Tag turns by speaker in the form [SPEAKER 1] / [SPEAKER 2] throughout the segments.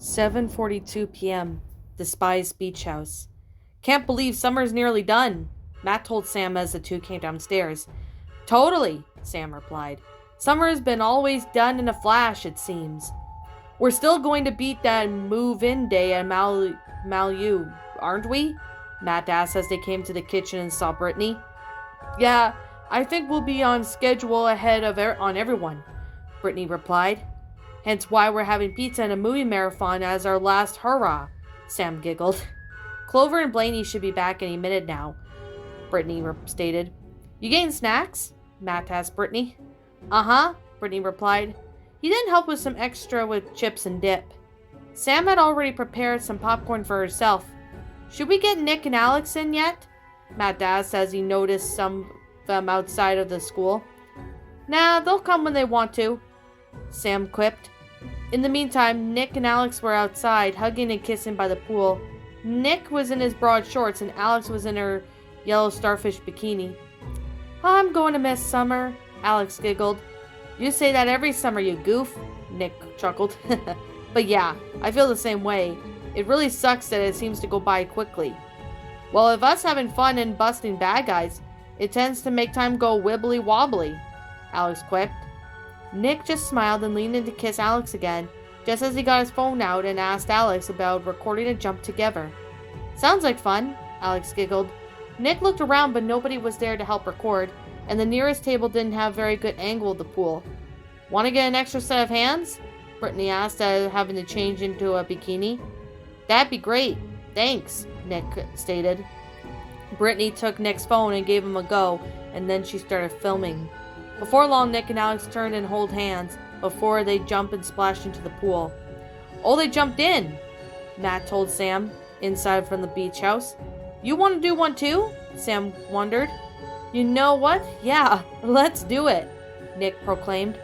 [SPEAKER 1] 7:42 p.m. The Spies beach house. Can't believe summer's nearly done, Matt told Sam as the two came downstairs. Totally, Sam replied. Summer has been always done in a flash, it seems. We're still going to beat that move-in day at Malu, aren't we? Matt asked as they came to the kitchen and saw Brittany. Yeah, I think we'll be on schedule ahead of on everyone, Brittany replied. Hence why we're having pizza and a movie marathon as our last hurrah, Sam giggled. Clover and Blaney should be back any minute now, Brittany stated. You getting snacks? Matt asked Brittany. Uh-huh, Brittany replied. He didn't help with some extra with chips and dip. Sam had already prepared some popcorn for herself. Should we get Nick and Alex in yet? Matt asked as he noticed some of them outside of the school. Nah, they'll come when they want to, Sam quipped. In the meantime, Nick and Alex were outside, hugging and kissing by the pool. Nick was in his broad shorts and Alex was in her yellow starfish bikini. I'm going to miss summer, Alex giggled. You say that every summer, you goof, Nick chuckled. But yeah, I feel the same way. It really sucks that it seems to go by quickly. Well, if us having fun and busting bad guys, it tends to make time go wibbly wobbly, Alex quipped. Nick just smiled and leaned in to kiss Alex again, just as he got his phone out and asked Alex about recording a jump together. Sounds like fun, Alex giggled. Nick looked around, but nobody was there to help record, and the nearest table didn't have very good angle of the pool. Want to get an extra set of hands? Brittany asked, having to change into a bikini. That'd be great. Thanks, Nick stated. Brittany took Nick's phone and gave him a go, and then she started filming. Before long, Nick and Alex turned and held hands before they jumped and splashed into the pool. Oh, they jumped in, Matt told Sam, inside from the beach house. You want to do one too? Sam wondered. You know what? Yeah, let's do it, Matt proclaimed.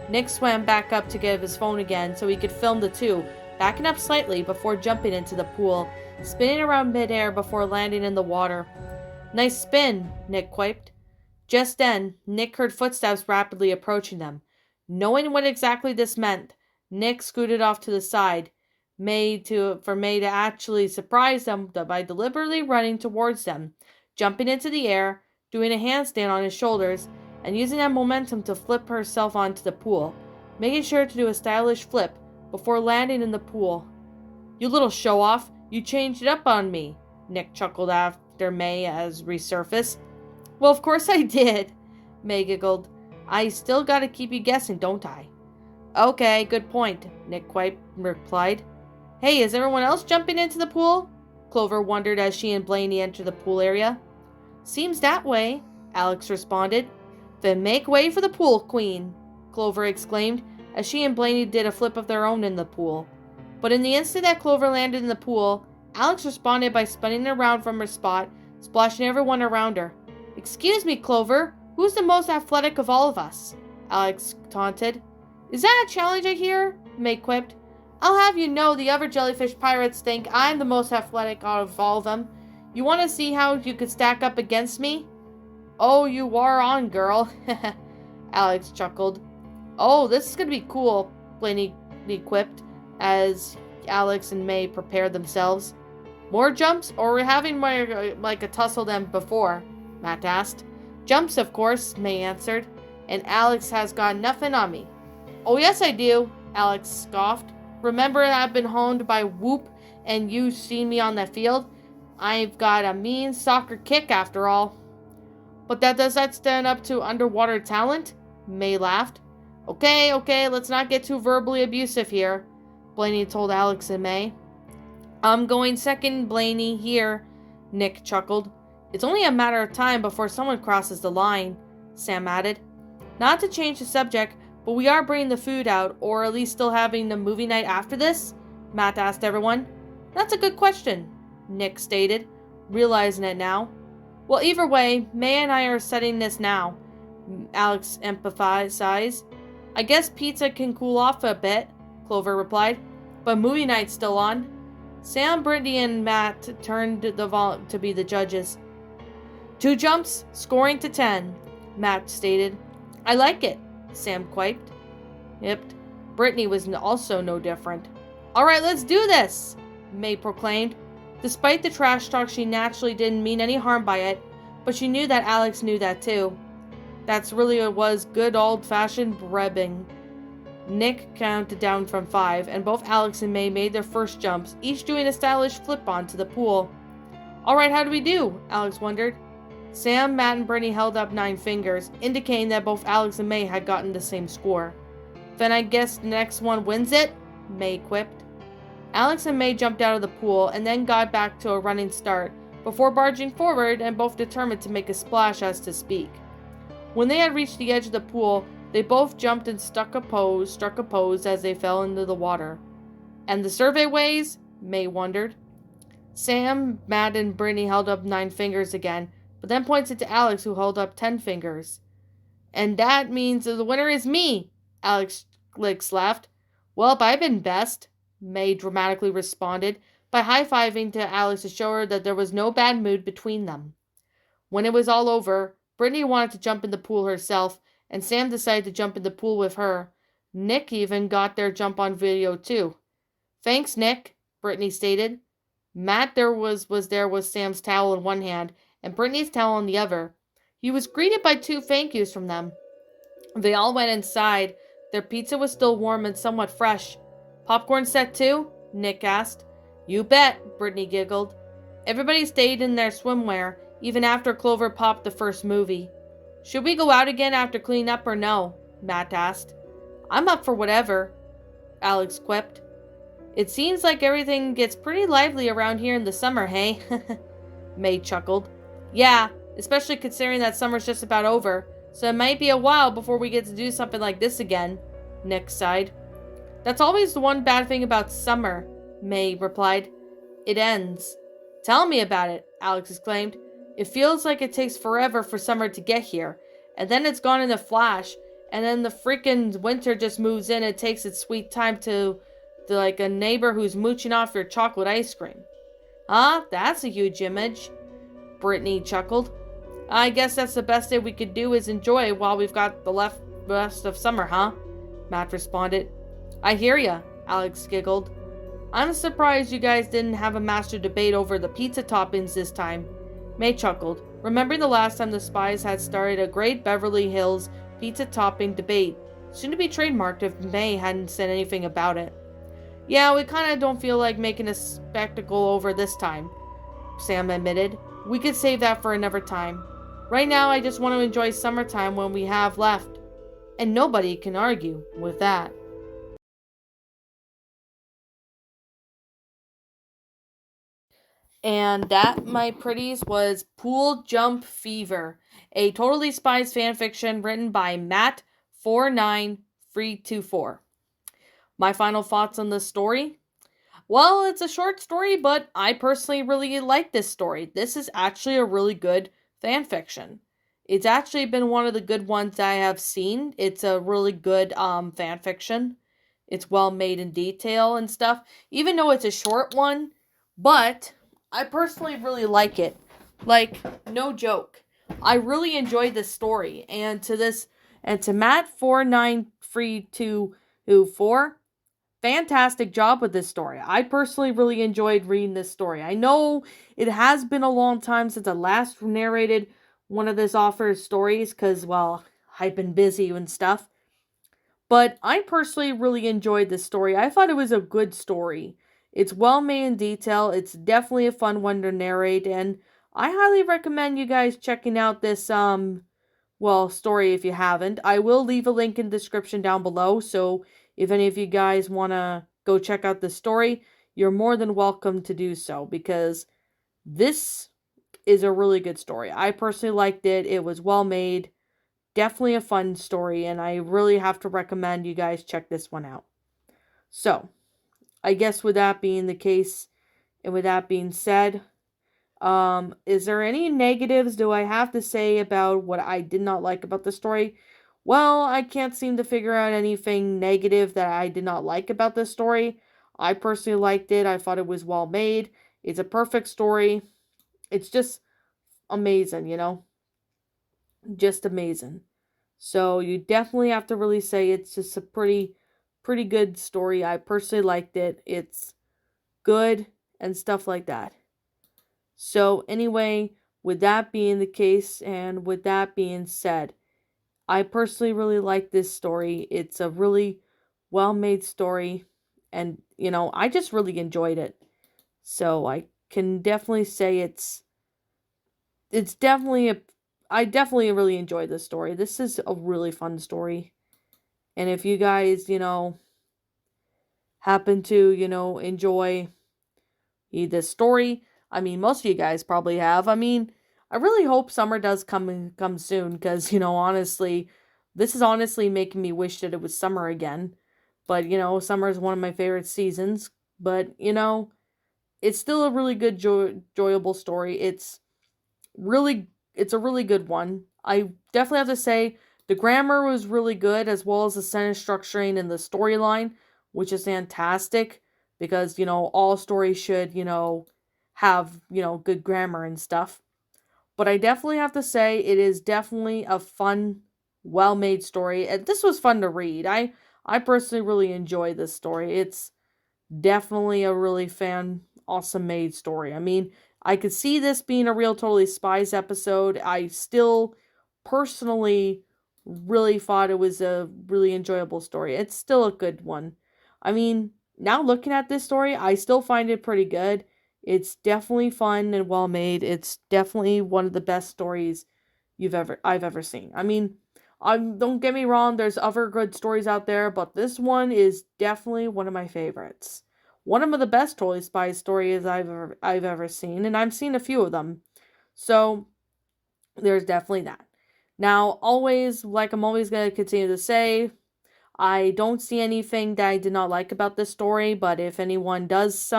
[SPEAKER 1] Nick swam back up to get his phone again so he could film the two, backing up slightly before jumping into the pool, spinning around midair before landing in the water. Nice spin, Nick quipped. Just then, Nick heard footsteps rapidly approaching them. Knowing what exactly this meant, Nick scooted off to the side, for May to actually surprise them by deliberately running towards them, jumping into the air, doing a handstand on his shoulders, and using that momentum to flip herself onto the pool, making sure to do a stylish flip before landing in the pool. You little show-off, you changed it up on me, Nick chuckled after May has resurfaced. Well, of course I did, May giggled. I still gotta keep you guessing, don't I? Okay, good point, Nick replied. Hey, is everyone else jumping into the pool? Clover wondered as she and Blaney entered the pool area. Seems that way, Alex responded. Then make way for the pool queen, Clover exclaimed as she and Blaney did a flip of their own in the pool. But in the instant that Clover landed in the pool, Alex responded by spinning around from her spot, splashing everyone around her. Excuse me, Clover, who's the most athletic of all of us? Alex taunted. Is that a challenge I hear? May quipped. I'll have you know the other jellyfish pirates think I'm the most athletic out of all of them. You want to see how you could stack up against me? Oh, you are on, girl, Alex chuckled. Oh, this is going to be cool, Blaney quipped as Alex and May prepared themselves. More jumps, or we're having more like a tussle than before? Matt asked. Jumps, of course, May answered. And Alex has got nothing on me. Oh, yes, I do, Alex scoffed. Remember I've been honed by Whoop and you seen me on that field? I've got a mean soccer kick after all. But does that stand up to underwater talent? May laughed. Okay, let's not get too verbally abusive here, Blaney told Alex and May. I'm going second, Blaney, here, Nick chuckled. It's only a matter of time before someone crosses the line, Sam added. Not to change the subject, but we are bringing the food out, or at least still having the movie night after this? Matt asked everyone. That's a good question, Nick stated, realizing it now. Well, either way, May and I are setting this now, Alex emphasized. I guess pizza can cool off a bit, Clover replied, but movie night's still on. Sam, Brittany, and Matt turned to be the judges. 2 jumps, scoring to 10, Matt stated. I like it, Sam quipped. Brittany was also no different. "All right, let's do this," May proclaimed. Despite the trash talk, she naturally didn't mean any harm by it, but she knew that Alex knew that too. That's really what it was, good old-fashioned brebbing. Nick counted down from 5, and both Alex and May made their first jumps, each doing a stylish flip onto the pool. "All right, how do we do?" Alex wondered. Sam, Matt, and Brittany held up 9 fingers, indicating that both Alex and May had gotten the same score. "Then I guess the next one wins it," May quipped. Alex and May jumped out of the pool and then got back to a running start before barging forward and both determined to make a splash as to speak. When they had reached the edge of the pool, they both jumped and struck a pose as they fell into the water. "And the survey ways?" May wondered. Sam, Matt, and Brittany held up 9 fingers again, but then pointed to Alex, who held up 10 fingers. "And that means the winner is me," Alex laughed. "Well, I've been best," May dramatically responded by high-fiving to Alex to show her that there was no bad mood between them. When it was all over, Brittany wanted to jump in the pool herself, and Sam decided to jump in the pool with her. Nick even got their jump on video too. "Thanks, Nick," Brittany stated. Matt was there with Sam's towel in one hand and Brittany's towel in the other. He was greeted by 2 thank yous from them. They all went inside. Their pizza was still warm and somewhat fresh. "Popcorn set too?" Nick asked. "You bet," Brittany giggled. Everybody stayed in their swimwear, even after Clover popped the first movie. "Should we go out again after clean up or no?" Matt asked. "I'm up for whatever," Alex quipped. "It seems like everything gets pretty lively around here in the summer, hey?" May chuckled. "Yeah, especially considering that summer's just about over, so it might be a while before we get to do something like this again," Nick sighed. "That's always the one bad thing about summer," May replied. "It ends." "Tell me about it," Alex exclaimed. "It feels like it takes forever for summer to get here, and then it's gone in a flash, and then the freaking winter just moves in and takes its sweet time to like a neighbor who's mooching off your chocolate ice cream." "Huh? That's a huge image," Brittany chuckled. "I guess that's the best thing we could do is enjoy while we've got the rest of summer, huh?" Matt responded. "I hear ya," Alex giggled. "I'm surprised you guys didn't have a master debate over the pizza toppings this time." May chuckled, remembering the last time the Spies had started a great Beverly Hills pizza topping debate, soon to be trademarked if May hadn't said anything about it. "Yeah, we kinda don't feel like making a spectacle over this time," Sam admitted. "We could save that for another time. Right now, I just want to enjoy summertime when we have left." And nobody can argue with that. And that, my pretties, was Pool Jump Fever, a Totally Spies fanfiction written by Mat49324. My final thoughts on this story? Well, it's a short story, but I personally really like this story. This is actually a really good fanfiction. It's actually been one of the good ones I have seen. It's a really good fanfiction. It's well made in detail and stuff, even though it's a short one, but I personally really like it. Like, no joke. I really enjoyed this story, and to Mat49324, fantastic job with this story. I personally really enjoyed reading this story. I know it has been a long time since I last narrated one of this author's stories because, well, I've been busy and stuff. But I personally really enjoyed this story. I thought it was a good story. It's well made in detail. It's definitely a fun one to narrate, and I highly recommend you guys checking out this story if you haven't. I will leave a link in the description down below, so if any of you guys want to go check out the story, you're more than welcome to do so, because this is a really good story. I personally liked it. It was well made. Definitely a fun story, and I really have to recommend you guys check this one out. So, I guess with that being the case, and with that being said, is there any negatives do I have to say about what I did not like about the story? Well, I can't seem to figure out anything negative that I did not like about this story. I personally liked it. I thought it was well made. It's a perfect story. It's just amazing, Just amazing. So you definitely have to really say it's just a pretty pretty good story. I personally liked it. It's good and stuff like that. So anyway, with that being the case and with that being said, I personally really like this story. It's a really well-made story, and I just really enjoyed it. So I can definitely say it's definitely a I definitely really enjoyed this story. This is a really fun story. And if you guys, happen to, enjoy this story, I mean, most of you guys probably have. I mean, I really hope summer does come soon because, honestly, this is honestly making me wish that it was summer again. But, summer is one of my favorite seasons. But, it's still a really good, enjoyable story. It's a really good one. I definitely have to say the grammar was really good as well as the sentence structuring and the storyline, which is fantastic because, all stories should, have, good grammar and stuff. But I definitely have to say it is definitely a fun, well-made story. And this was fun to read. I personally really enjoy this story. It's definitely a really awesome made story. I mean, I could see this being a real Totally Spies episode. I still personally really thought it was a really enjoyable story. It's still a good one. I mean, now looking at this story, I still find it pretty good. It's definitely fun and well made. It's definitely one of the best stories I've ever seen. I mean, don't get me wrong, there's other good stories out there, but this one is definitely one of my favorites. One of the best Totally Spies stories I've ever seen, and I've seen a few of them. So there's definitely that. Now, always, like I'm always gonna continue to say, I don't see anything that I did not like about this story, but if anyone does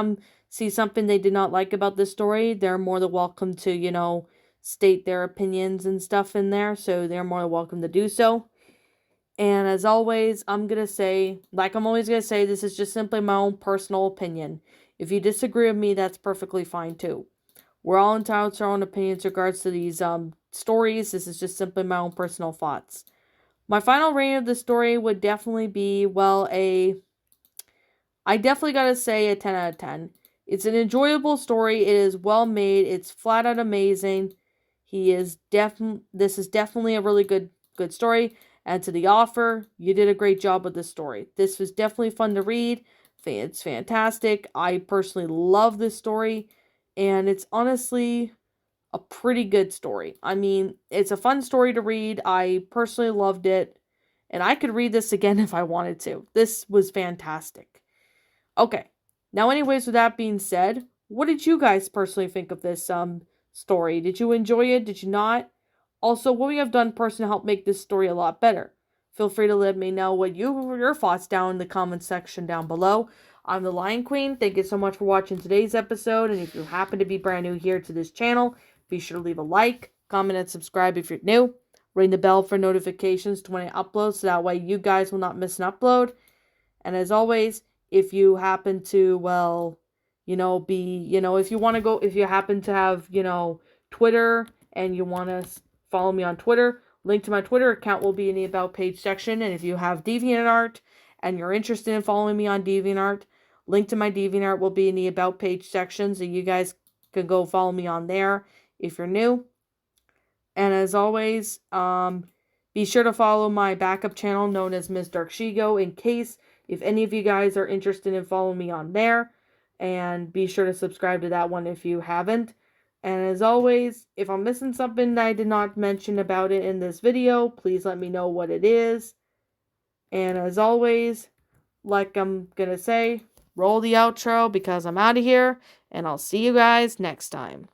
[SPEAKER 1] see something they did not like about this story, they're more than welcome to, state their opinions and stuff in there, so they're more than welcome to do so. And as always, I'm going to say, like I'm always going to say, this is just simply my own personal opinion. If you disagree with me, that's perfectly fine too. We're all entitled to our own opinions in regards to these stories. This is just simply my own personal thoughts. My final rating of the story would definitely be, I definitely gotta say a 10 out of 10. It's an enjoyable story. It is well made. It's flat out amazing. This is definitely a really good story. And to the author, you did a great job with this story. This was definitely fun to read. It's fantastic. I personally love this story. And it's honestly a pretty good story. I mean, it's a fun story to read. I personally loved it. And I could read this again if I wanted to. This was fantastic. Okay. Now, anyways, with that being said, what did you guys personally think of this story? Did you enjoy it? Did you not? Also, what we have done personally to help make this story a lot better. Feel free to let me know what your thoughts down in the comment section down below. I'm the Lion Queen. Thank you so much for watching today's episode. And if you happen to be brand new here to this channel, be sure to leave a like, comment, and subscribe if you're new. Ring the bell for notifications to when I upload, so that way you guys will not miss an upload. And as always, if you happen to, if you happen to have, Twitter and you want to follow me on Twitter, link to my Twitter account will be in the About page section. And if you have DeviantArt and you're interested in following me on DeviantArt, link to my DeviantArt will be in the About page section. So you guys can go follow me on there if you're new. And as always, be sure to follow my backup channel known as Ms. Dark Shigo in case if any of you guys are interested in following me on there. And be sure to subscribe to that one if you haven't. And as always, if I'm missing something that I did not mention about it in this video, please let me know what it is. And as always, like I'm gonna say, roll the outro because I'm out of here. And I'll see you guys next time.